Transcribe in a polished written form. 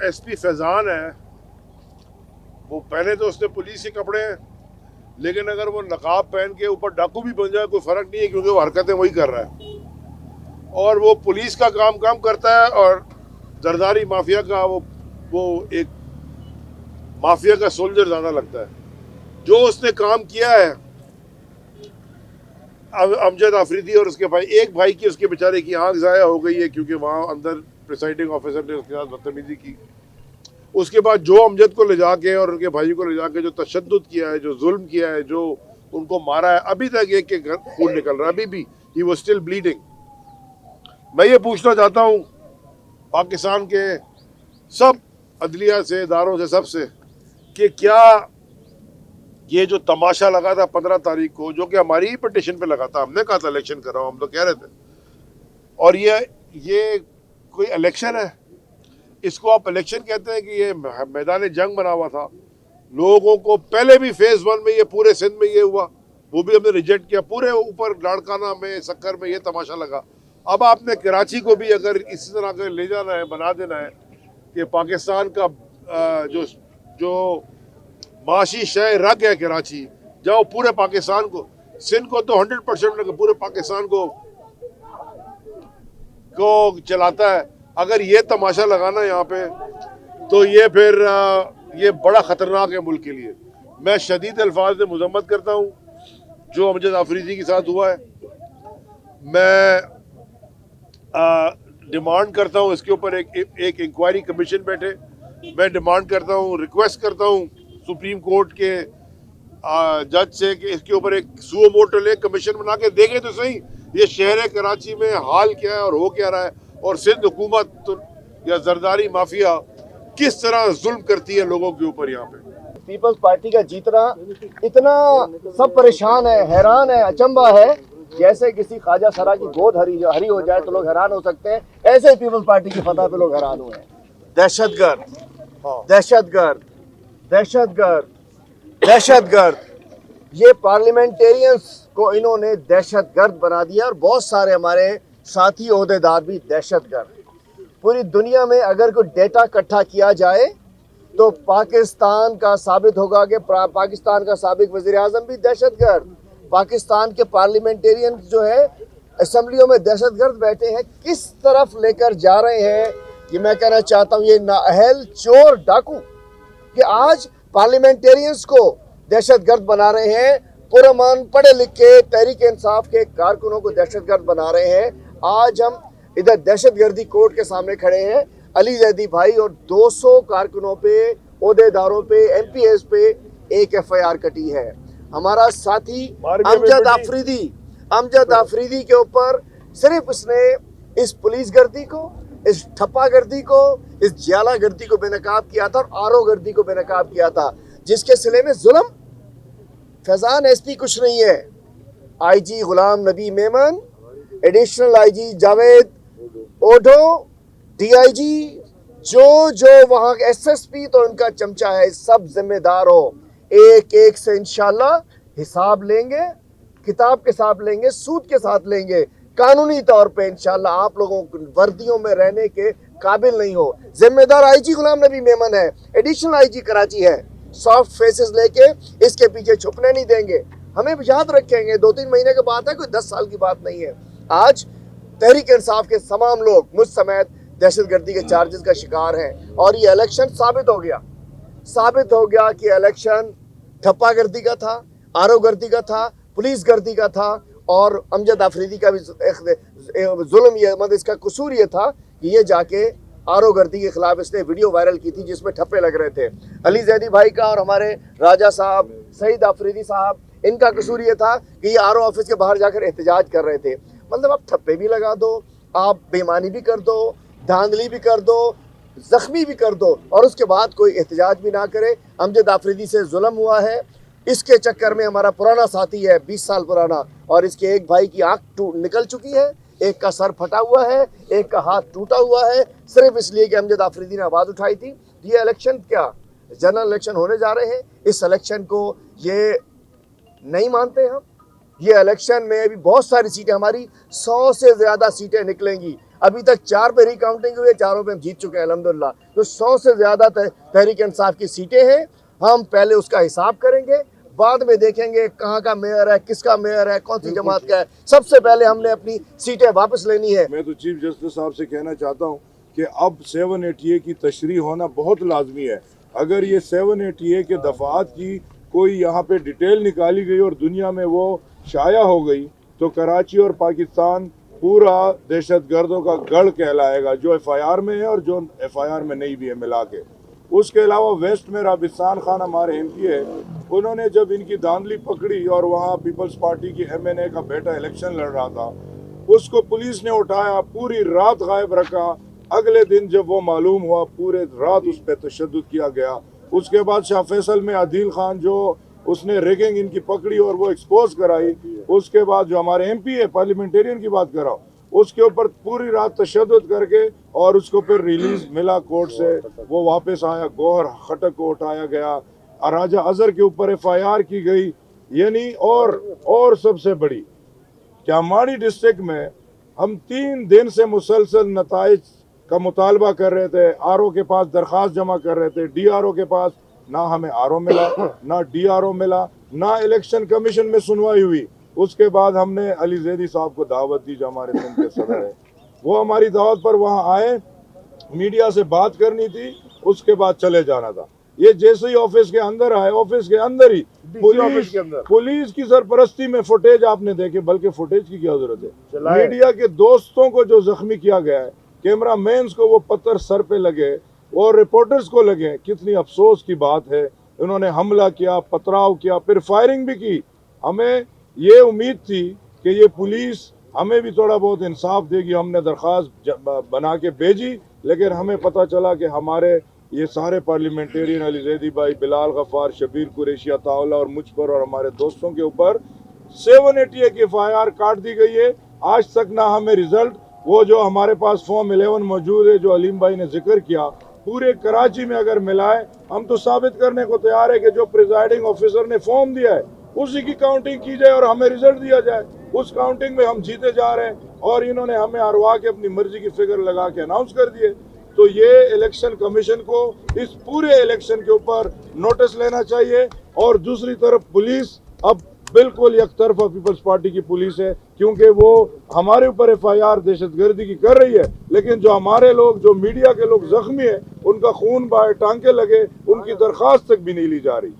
SP Faizan है वो पहले तो उसने पुलिस के कपड़े हैं, लेकिन अगर वो नकाब पहन के ऊपर डाकू भी बन जाए कोई फर्क नहीं है, क्योंकि वो हरकतें वही कर रहा है और वो पुलिस का काम करता है और जरदारी माफिया का वो एक माफिया का सोल्जर ज्यादा लगता है। जो उसने काम किया है अमजद आफरीदी और उसके भाई, एक भाई की उसके बेचारे की आंख ज़ाया हो गई है क्योंकि वहाँ अंदर प्रिसाइडिंग ऑफिसर ने उसके साथ बदतमीजी की। उसके बाद जो अमजद को ले जाके और उनके भाई को ले जाके जो तशद्दुद किया है, जो जुल्म किया है, जो उनको मारा है, अभी तक एक एक खून निकल रहा है, अभी भी ही वाज स्टिल ब्लीडिंग। मैं ये पूछना चाहता हूँ पाकिस्तान के सब अदलिया से, इदारों से, सबसे कि क्या ये जो तमाशा लगा था 15 तारीख को, जो कि हमारी ही पिटिशन पे लगा था, हमने कहा था इलेक्शन कराओ, हम तो कह रहे थे, और ये कोई इलेक्शन है? इसको आप इलेक्शन कहते हैं कि ये मैदान जंग बना हुआ था। लोगों को पहले भी फेज 1 में ये पूरे सिंध में ये हुआ, वो भी हमने रिजेक्ट किया। पूरे ऊपर लाड़काना में, सक्कर में ये तमाशा लगा। अब आपने कराची को भी अगर इसी तरह के ले जाना है, बना देना है कि पाकिस्तान का जो माशी शय रग है कराची, जाओ पूरे पाकिस्तान को, सिंध को तो 100% पूरे पाकिस्तान को चलाता है। अगर ये तमाशा लगाना यहाँ पे तो ये फिर ये बड़ा ख़तरनाक है मुल्क के लिए। मैं शदीद अल्फाज में मजम्मत करता हूँ जो अमजद आफरीदी के साथ हुआ है। मैं डिमांड करता हूँ इसके ऊपर एक इंक्वायरी कमीशन बैठे। मैं डिमांड करता हूँ, रिक्वेस्ट करता हूँ सुप्रीम कोर्ट के जज से कि इसके ऊपर एक सुओ मोटो ले कमीशन बना के देखें तो सही ये शहर कराची में हाल क्या है और हो क्या रहा है, और सिंध हुकूमत या जरदारी माफिया किस तरह जुल्म करती है लोगों के ऊपर। यहाँ पे पीपल्स पार्टी का जीतना इतना सब परेशान है, हैरान है, अचंबा है, जैसे किसी ख्वाजा सरा की गोद हरी हो जाए तो लोग हैरान हो सकते हैं, ऐसे ही पीपल्स पार्टी की फतह पे लोग हैरान हुए हैं। दहशतगर्द, दहशतगर्द, दहशतगर्द, दहशतगर्द, ये पार्लियामेंटेरियंस को इन्होंने दहशतगर्द बना दिया और बहुत सारे हमारे साथी ओहदेदार भी दहशतगर्द। पूरी दुनिया में अगर कोई डेटा इकट्ठा किया जाए तो पाकिस्तान का साबित होगा कि पाकिस्तान का साबिक वज़ीर आज़म भी दहशतगर्द, पाकिस्तान के पार्लियामेंटेरियन जो है असेंबलियों में दहशतगर्द बैठे हैं। किस तरफ लेकर जा रहे हैं ये मैं कहना चाहता हूँ, ये नाअहल चोर डाकू कि आज पार्लियामेंटेरियंस को दहशतगर्द बना रहे हैं, पुरअमन पढ़े लिखे तहरीक इंसाफ के कारकुनों को दहशतगर्द बना रहे हैं। आज हम इधर दहशतगर्दी कोर्ट के सामने खड़े हैं, अली जैदी भाई और 200 कारकुनों पे, ओहदेदारों पे, MPs पे एक FIR कटी है। हमारा साथी अमजद आफरीदी के ऊपर सिर्फ इसने इस पुलिस गर्दी को, इस ठप्पा गर्दी को, इस जियाला गर्दी को बेनकाब किया था और आरो गर्दी को बेनकाब किया था, जिसके सिले में जुल्म। फैजान SP कुछ नहीं है, IG Gulam Nabi Memon, additional IG Javed Odho, DIG जो वहाँ SSP तो उनका चमचा है, सब जिम्मेदार हो। एक एक से इंशाल्लाह हिसाब लेंगे, किताब के साथ लेंगे, सूद के साथ लेंगे। कानूनी तौर पे इंशाल्लाह आप लोगों को वर्दियों में रहने के काबिल नहीं हो। जिम्मेदार IG गुलाम नबी मेमन है, एडिशनल IG कराची है। सॉफ्ट फेसेस लेके इसके पीछे छुपने नहीं देंगे, हमें याद रखेंगे। 2-3 महीने के बाद है, कोई 10 साल की बात नहीं है। आज तहरीक इंसाफ के तमाम लोग मुझ समेत दहशतगर्दी के चार्जेस का शिकार हैं और ये इलेक्शन साबित हो गया कि इलेक्शन ठप्पा गर्दी का था, आरो गर्दी का था, पुलिस गर्दी का था और अमजद आफरीदी का भी जुल्म, ये मतलब इसका कसूर ये था कि ये जाके आरो गर्दी के खिलाफ इसने वीडियो वायरल की थी जिसमें ठप्पे लग रहे थे। अली जैदी भाई का और हमारे राजा साहब, सईद आफरीदी साहब, इनका कसूर ये था कि ये आरो ऑफिस के बाहर जाकर एहतजाज कर रहे थे। मतलब आप ठप्पे भी लगा दो, आप बेईमानी भी कर दो, धांधली भी कर दो, जख्मी भी कर दो और उसके बाद कोई एहतजाज भी ना करे। अमजद आफरीदी से जुल्म हुआ है, इसके चक्कर में हमारा पुराना साथी है 20 साल पुराना, और इसके एक भाई की आँख निकल चुकी है, एक का सर फटा हुआ है, एक का हाथ टूटा हुआ है, सिर्फ इसलिए कि अमजद आफरीदी ने आवाज़ उठाई थी। ये इलेक्शन क्या जनरल इलेक्शन होने जा रहे हैं, इस इलेक्शन को ये नहीं मानते हम। ये इलेक्शन में भी बहुत सारी सीटें, हमारी 100 से ज़्यादा सीटें निकलेंगी। अभी तक 4 पे रिकाउंटिंग हुई है, 4 पे हम जीत चुके हैं अल्हम्दुलिल्लाह। तो 100 से ज्यादा तहरीक इंसाफ की सीटें हैं। हम पहले उसका हिसाब करेंगे, बाद में देखेंगे कहाँ का मेयर है, किसका मेयर है, कौन सी जमात का है। सबसे पहले हमने अपनी सीटें वापस लेनी है। मैं तो चीफ जस्टिस साहब से कहना चाहता हूँ कि अब 780A की तशरीह होना बहुत लाजमी है। अगर ये 780A के दफात की कोई यहाँ पे डिटेल निकाली गई और दुनिया में वो शाया हो गई तो कराची और पाकिस्तान पूरा दहशत गर्दों का गढ़ कहलाएगा, जो FIR में है और जो FIR में नहीं भी है मिला के। उसके अलावा वेस्ट में राबिस्तान खान हमारे MP है, उन्होंने जब इनकी धांधली पकड़ी और वहाँ पीपल्स पार्टी की MNA का बेटा इलेक्शन लड़ रहा था, उसको पुलिस ने उठाया, पूरी रात गायब रखा। अगले दिन जब वो मालूम हुआ, पूरे रात उस पर तशद्दुद किया गया। उसके बाद शाह फैसल में आदिल खान जो उसने रेगिंग इनकी पकड़ी और वो एक्सपोज कराई। उसके बाद जो हमारे MP है, पार्लियामेंटेरियन की बात कर रहा हूँ, उसके ऊपर पूरी रात तशद्दुद करके और उसको फिर रिलीज मिला कोर्ट से, वो वापस आया। गौहर खटक को उठाया गया, राजा अजहर के ऊपर FIR की गई। यानी और सबसे बड़ी क्या माड़ी डिस्ट्रिक्ट में हम 3 दिन से मुसलसल नताइज का मुतालबा कर रहे थे, RO के पास दरख्वास्त जमा कर रहे थे, DRO के पास, ना हमें RO मिला, ना DRO मिला, ना इलेक्शन कमीशन में सुनवाई हुई। उसके बाद हमने अली जैदी साहब को दावत दी जो हमारे सिंध के सदर है, वो हमारी दावत पर वहाँ आए, मीडिया से बात करनी थी, उसके बाद चले जाना था। ये जैसे ही ऑफिस के अंदर आए, ऑफिस के अंदर ही पुलिस की सरपरस्ती में फुटेज आपने देखे, बल्कि फुटेज की क्या जरूरत है, मीडिया के दोस्तों को जो जख्मी किया गया है, कैमरा मैन्स को वो पत्थर सर पे लगे और रिपोर्टर्स को लगे। कितनी अफसोस की बात है, उन्होंने हमला किया, पथराव किया, फिर फायरिंग भी की। हमें ये उम्मीद थी कि ये पुलिस हमें भी थोड़ा बहुत इंसाफ देगी, हमने दरख्वास्त बना के भेजी, लेकिन हमें पता चला कि हमारे ये सारे पार्लियामेंटेरियन अली जैदी भाई, बिलाल गफ्फार, शबीर कुरैशी, अताउल्लाह और मुझ पर और हमारे दोस्तों के ऊपर 780A की FIR काट दी गई है। आज तक ना हमें रिजल्ट, वो जो हमारे पास फॉर्म 11 मौजूद है जो अलीम भाई ने जिक्र किया, पूरे कराची में अगर मिलाए, हम तो साबित करने को तैयार है कि जो प्रिजाइडिंग ऑफिसर ने फॉर्म दिया है उसी की काउंटिंग की जाए और हमें रिजल्ट दिया जाए। उस काउंटिंग में हम जीते जा रहे हैं और इन्होंने हमें हरवा के अपनी मर्जी की फिगर लगा के अनाउंस कर दिए। तो ये इलेक्शन कमीशन को इस पूरे इलेक्शन के ऊपर नोटिस लेना चाहिए। और दूसरी तरफ पुलिस अब बिल्कुल एकतरफा पीपल्स पार्टी की पुलिस है, क्योंकि वो हमारे ऊपर FIR दहशतगर्दी की कर रही है, लेकिन जो हमारे लोग, जो मीडिया के लोग जख्मी है, उनका खून बहाए, टांके लगे, उनकी दरख्वास्त तक भी नहीं ली जा रही।